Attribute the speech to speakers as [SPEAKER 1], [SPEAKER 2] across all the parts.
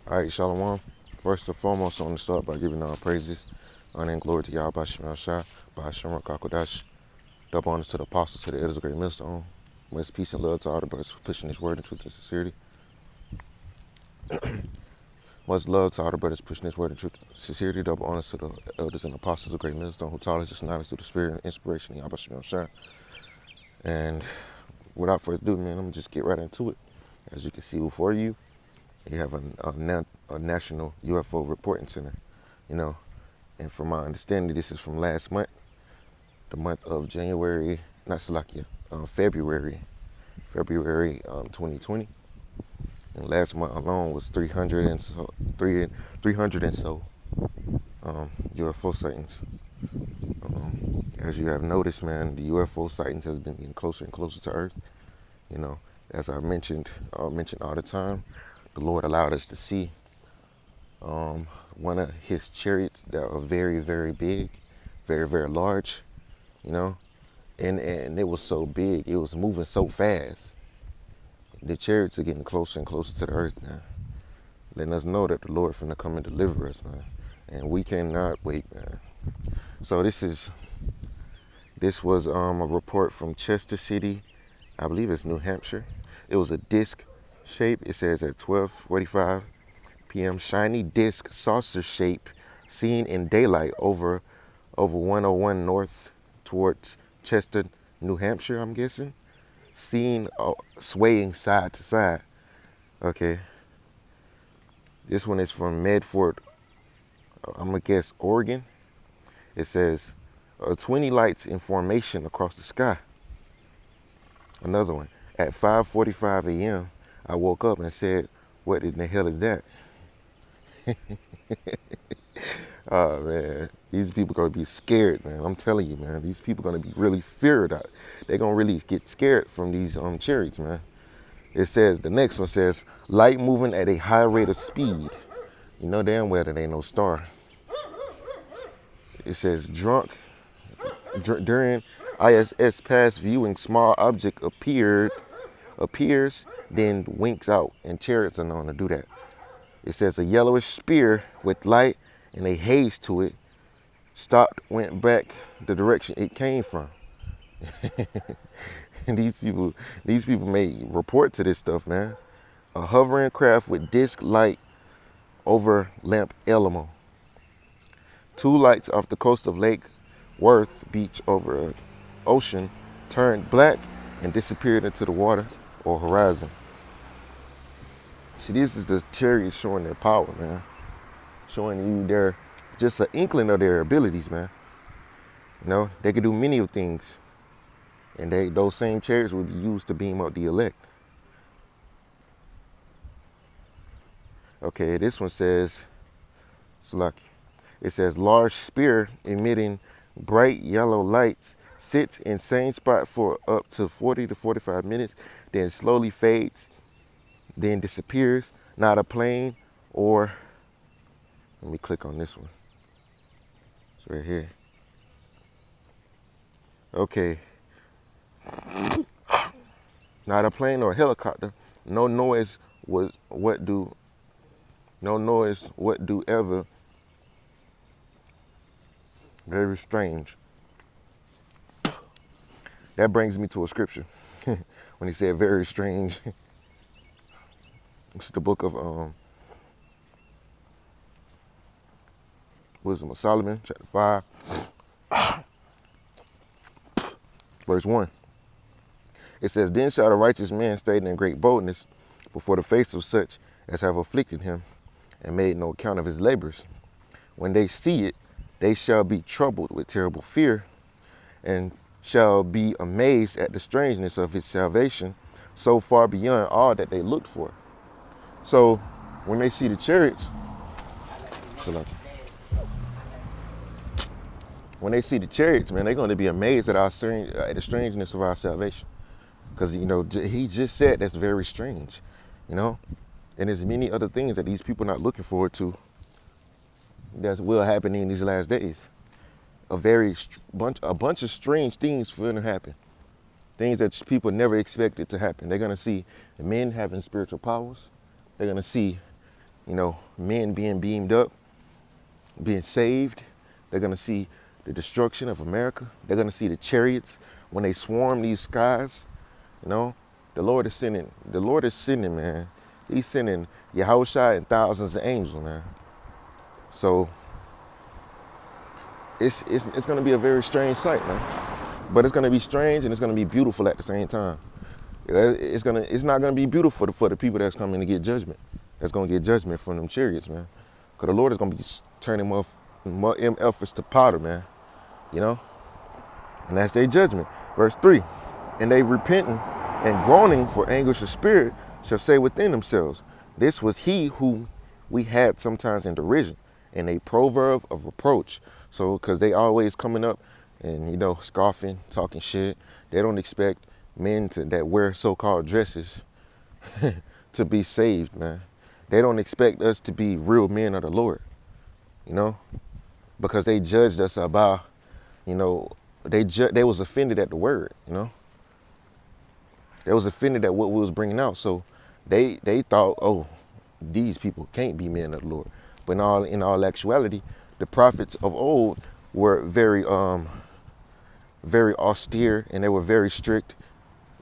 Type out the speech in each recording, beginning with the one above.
[SPEAKER 1] All right, Shalom. First and foremost, I want to start by giving all praises, honor, and glory to Yahweh Shem Shah, by Shem Kakodash. Double honors to the apostles, to the elders of the great millstone. Much peace and love to all the brothers for pushing this word in truth and sincerity. Much love to all the brothers pushing this word in truth and sincerity. Double honors to the elders and apostles of the great millstone who taught us just knowledge through the spirit and inspiration of Yahweh Shem Shah. And without further ado, man, I'm going to just get right into it. As you can see before you, you have a national UFO reporting center, and from my understanding, this is from last month, the month of January, not Salakia, February 2020. And last month alone was 300 and so UFO sightings. As you have noticed, man, the UFO sightings has been getting closer and closer to Earth. As I mentioned all the time, the Lord allowed us to see one of his chariots that are very, very big, very, very large, and it was so big, it was moving so fast. The chariots are getting closer and closer to the earth now, letting us know that the Lord finna come and deliver us, man. And we cannot wait, man. So this was a report from Chester City, I believe it's New Hampshire. It was a disc shape. It says at 12:45 p.m. shiny disc saucer shape seen in daylight over 101 north towards Chester, New Hampshire, I'm guessing. Seen swaying side to side. Okay. This one is from Medford, I'm gonna guess Oregon. It says 20 lights in formation across the sky. Another one. At 5:45 a.m., I woke up and said, what in the hell is that? Oh, man. These people are going to be scared, man. I'm telling you, man. These people are going to be really feared out. They're going to really get scared from these chariots, man. It says, the next one says, light moving at a high rate of speed. You know damn well that ain't no star. It says, during ISS past viewing small object appears, then winks out, and chariots are known to do that. It says a yellowish spear with light and a haze to it stopped, went back the direction it came from. And these people may report to this stuff, man. A hovering craft with disc light over Lamp Elmo. 2 lights off the coast of Lake Worth Beach over an ocean turned black and disappeared into the water or horizon. See, this is the chariots showing their power, man. Showing you their, just an inkling of their abilities, man. They can do many of things. And those same chariots will be used to beam up the elect. Okay, this one says, it's lucky. It says, large spear emitting bright yellow lights sits in same spot for up to 40 to 45 minutes, then slowly fades, then disappears. Not a plane or, let me click on this one. It's right here. Okay. Not a plane or a helicopter. No noise what do ever. Very strange. That brings me to a scripture. When he said very strange. It's the book of Wisdom of Solomon, chapter 5, verse 1. It says, then shall the righteous man stand in great boldness before the face of such as have afflicted him and made no account of his labors. When they see it, they shall be troubled with terrible fear and shall be amazed at the strangeness of his salvation, so far beyond all that they looked for. So when they see the chariots, man, they're going to be amazed at the strangeness of our salvation. Because, he just said that's very strange, And there's many other things that these people are not looking forward to that will happen in these last days. A bunch of strange things going to happen. Things that people never expected to happen. They're going to see men having spiritual powers. They're going to see men being beamed up, being saved. They're going to see the destruction of America. They're going to see the chariots when they swarm these skies. The Lord is sending, man. He's sending Yahushua and thousands of angels, man. So it's going to be a very strange sight, man. But it's going to be strange and it's going to be beautiful at the same time. It's not going to be beautiful for the people that's coming to get judgment. That's going to get judgment from them chariots, man. Because the Lord is going to be turning more efforts to powder, man. And that's their judgment. Verse 3, and they repenting and groaning for anguish of spirit shall say within themselves, this was he whom we had sometimes in derision, and a proverb of reproach. So, because they always coming up and, scoffing, talking shit. They don't expect men that wear so-called dresses to be saved, man. They don't expect us to be real men of the Lord, because they judged us about, they was offended at the word, They was offended at what we was bringing out. So they thought, oh, these people can't be men of the Lord. But in all actuality, the prophets of old were very austere, and they were very strict,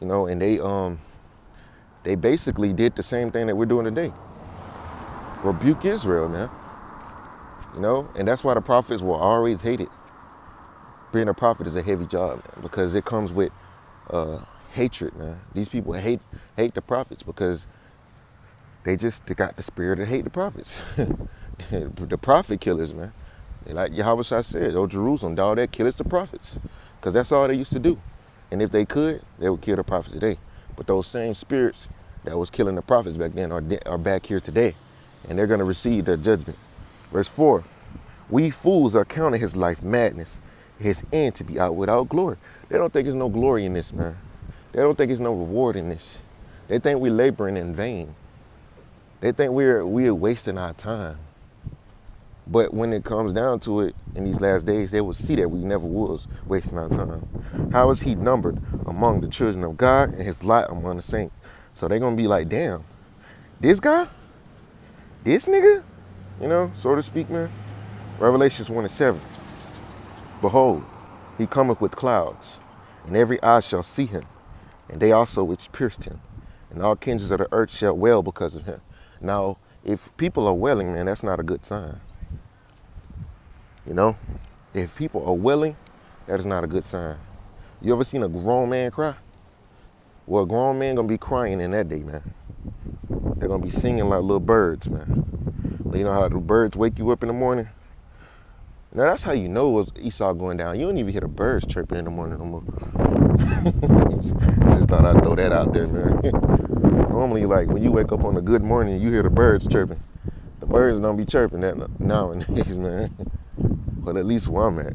[SPEAKER 1] and they basically did the same thing that we're doing today. Rebuke Israel, man. And that's why the prophets were always hated. Being a prophet is a heavy job, man, because it comes with hatred, man. These people hate the prophets because they got the spirit to hate the prophets. The prophet killers, man. Like Yahushua said, oh Jerusalem, thou that killest the prophets. Because that's all they used to do. And if they could, they would kill the prophets today. But those same spirits that was killing the prophets back then are back here today. And they're going to receive their judgment. Verse 4, we fools are counting his life madness, his end to be out without glory. They don't think there's no glory in this, man. They don't think there's no reward in this. They think we're laboring in vain. They think we're wasting our time. But when it comes down to it, in these last days, they will see that we never was wasting our time. How is he numbered among the children of God and his lot among the saints? So they're going to be like, damn, this guy? This nigga? So to speak, man. Revelations 1:7. Behold, he cometh with clouds, and every eye shall see him, and they also which pierced him, and all kindreds of the earth shall wail because of him. Now, if people are wailing, man, that's not a good sign. If people are wailing, that is not a good sign. You ever seen a grown man cry? Well, a grown man gonna be crying in that day, man. They're gonna be singing like little birds, man. You know how the birds wake you up in the morning? Now that's how you know it's Esau going down. You don't even hear the birds chirping in the morning no more. Just thought I'd throw that out there, man. Normally, like when you wake up on a good morning, you hear the birds chirping. The birds don't be chirping that nowadays, man. But at least where I'm at.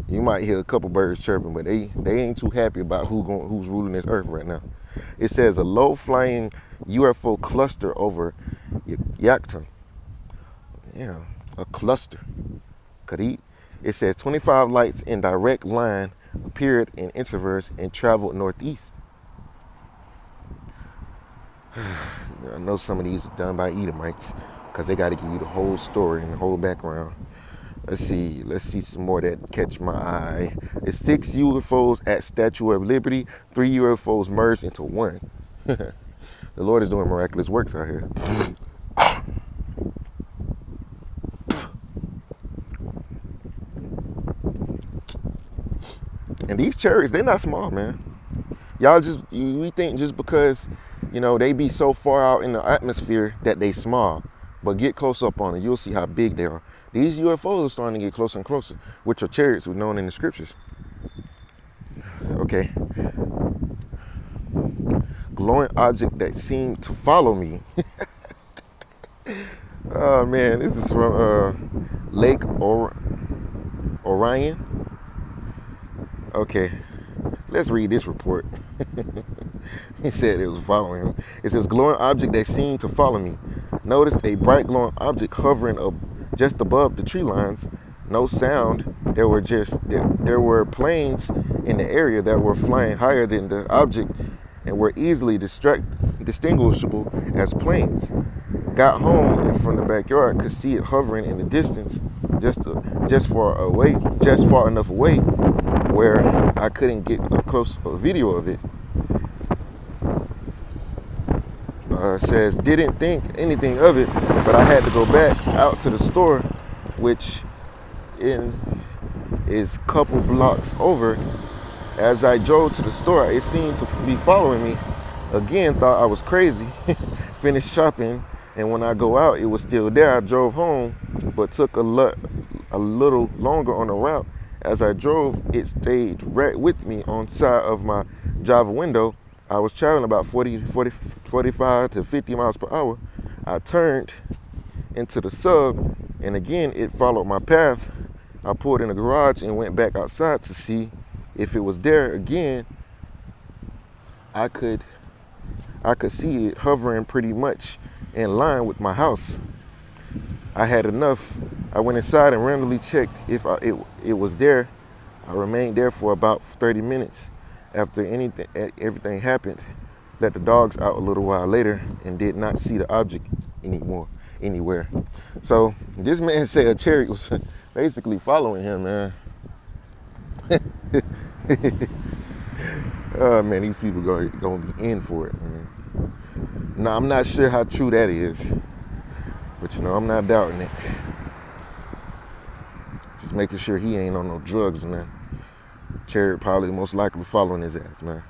[SPEAKER 1] You might hear a couple birds chirping, but they ain't too happy about who's ruling this earth right now. It says a low-flying UFO cluster over Yakton. Yeah, a cluster. It says 25 lights in direct line appeared in interverse and traveled northeast. I know some of these are done by Edomites because they got to give you the whole story and the whole background. Let's see some more that catch my eye. It's 6 UFOs at Statue of Liberty, 3 UFOs merged into one. The Lord is doing miraculous works out here. And these chariots, they're not small, man. We think just because, they be so far out in the atmosphere that they small. But get close up on it, you'll see how big they are. These UFOs are starting to get closer and closer, which are chariots we're known in the scriptures. Okay. Glowing object that seemed to follow me. Oh man, this is from Lake Orion. Okay, let's read this report. He said it was following him. It says, glowing object that seemed to follow me. Noticed a bright glowing object hovering just above the tree lines. No sound. There were planes in the area that were flying higher than the object and were easily distinguishable as planes. got home and from the backyard could see it hovering in the distance, just far enough away where I couldn't get a video of it. Says didn't think anything of it, but I had to go back out to the store, which is a couple blocks over. As I drove to the store, it seemed to be following me. Again, thought I was crazy. Finished shopping, and when I go out, it was still there. I drove home, but took a little longer on the route. As I drove, it stayed right with me on side of my driver window. I was traveling about 45 to 50 miles per hour. I turned into the sub, and again, it followed my path. I pulled in the garage and went back outside to see if it was there again. I could see it hovering pretty much in line with my house. I had enough. I went inside and randomly checked if it was there. I remained there for about 30 minutes. After everything happened, let the dogs out a little while later and did not see the object anywhere. So this man said a chariot was basically following him, man. Oh man, these people gonna be in for it, man. Now I'm not sure how true that is, but I'm not doubting it. Just making sure he ain't on no drugs, man. Chariot probably most likely following his ass, man.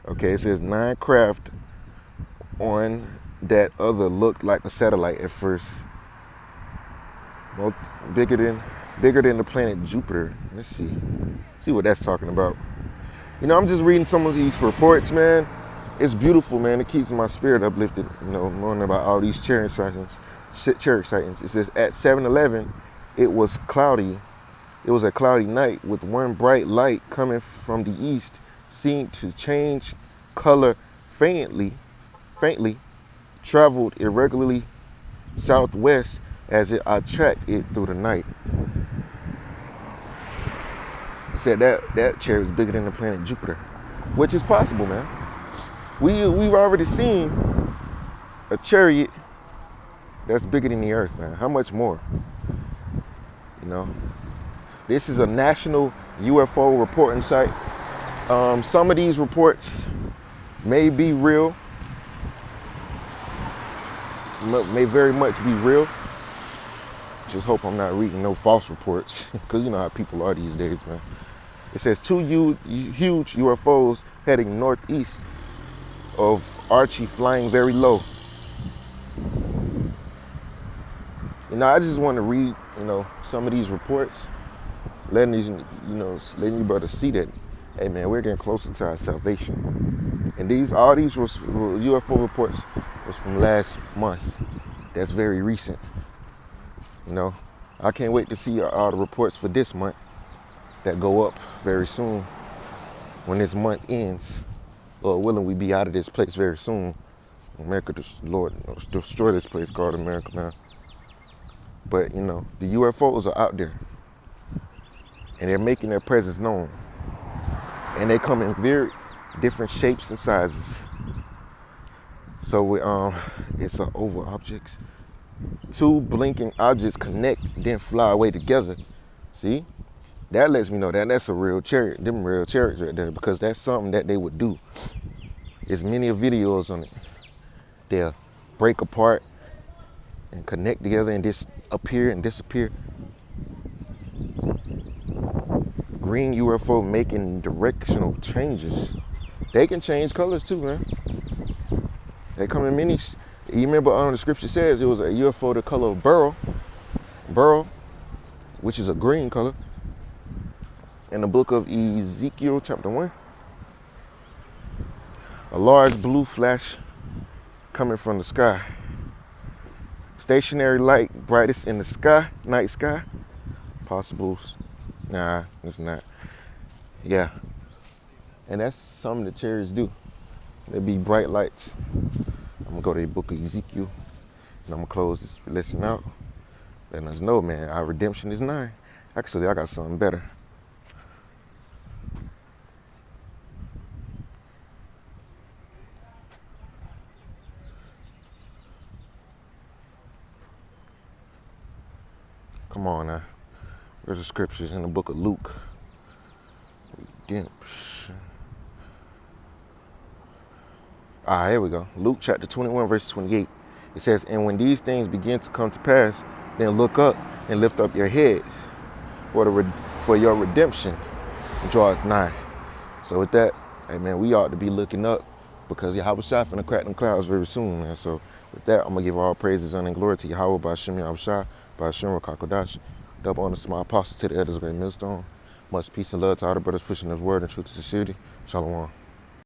[SPEAKER 1] Okay, it says 9 craft on that other looked like a satellite at first. Well, bigger than the planet Jupiter. Let's see what that's talking about. I'm just reading some of these reports, man. It's beautiful, man. It keeps my spirit uplifted, knowing about all these chariot sightings. It says at 7-Eleven, it was cloudy. It was a cloudy night with one bright light coming from the east, seemed to change color faintly, traveled irregularly southwest as I tracked it through the night. It said that chariot is bigger than the planet Jupiter, which is possible, man. We've already seen a chariot that's bigger than the earth, man. How much more? This is a national UFO reporting site. Some of these reports may be real, may very much be real. Just hope I'm not reading no false reports, because you know how people are these days, man. It says 2 huge UFOs heading northeast of Archie, flying very low. I just want to read, some of these reports, letting you brothers see that, hey man, we're getting closer to our salvation. And all these UFO reports was from last month. That's very recent. I can't wait to see all the reports for this month that go up very soon. When this month ends, Lord willing, we be out of this place very soon. America, Lord, destroy this place called America, man. But, the UFOs are out there. And they're making their presence known. And they come in very different shapes and sizes. So it's an oval object. 2 blinking objects connect, then fly away together. See? That lets me know that's a real chariot. Them real chariots right there, because that's something that they would do. There's many videos on it. They'll break apart and connect together and just appear and disappear. Green UFO making directional changes. They can change colors too, man. They come in many. You remember the scripture says it was a UFO the color of beryl, which is a green color. In the book of Ezekiel, chapter 1, a large blue flash coming from the sky. Stationary light, brightest in the sky, night sky. Possibles. Nah, it's not. Yeah. And that's something the chariots do. They be bright lights. I'm gonna go to the book of Ezekiel, and I'm gonna close this lesson out, letting us know, man, our redemption is nigh. Actually, I got something better. Come on now. Where's the scriptures in the book of Luke? Redemption. Here we go. Luke chapter 21, verse 28. It says, and when these things begin to come to pass, then look up and lift up your heads, for your redemption draweth nigh. So with that, hey man, we ought to be looking up, because Yahweh Shai finna crack them clouds very soon, man. So with that, I'm gonna give all praises and glory to Yahweh by Shem Yahweh Shai, by Shem Kakodash. Double honor to my apostle, to the elders of Great Millstone. Much peace and love to all the brothers pushing this word and truth to sincerity. Shalom.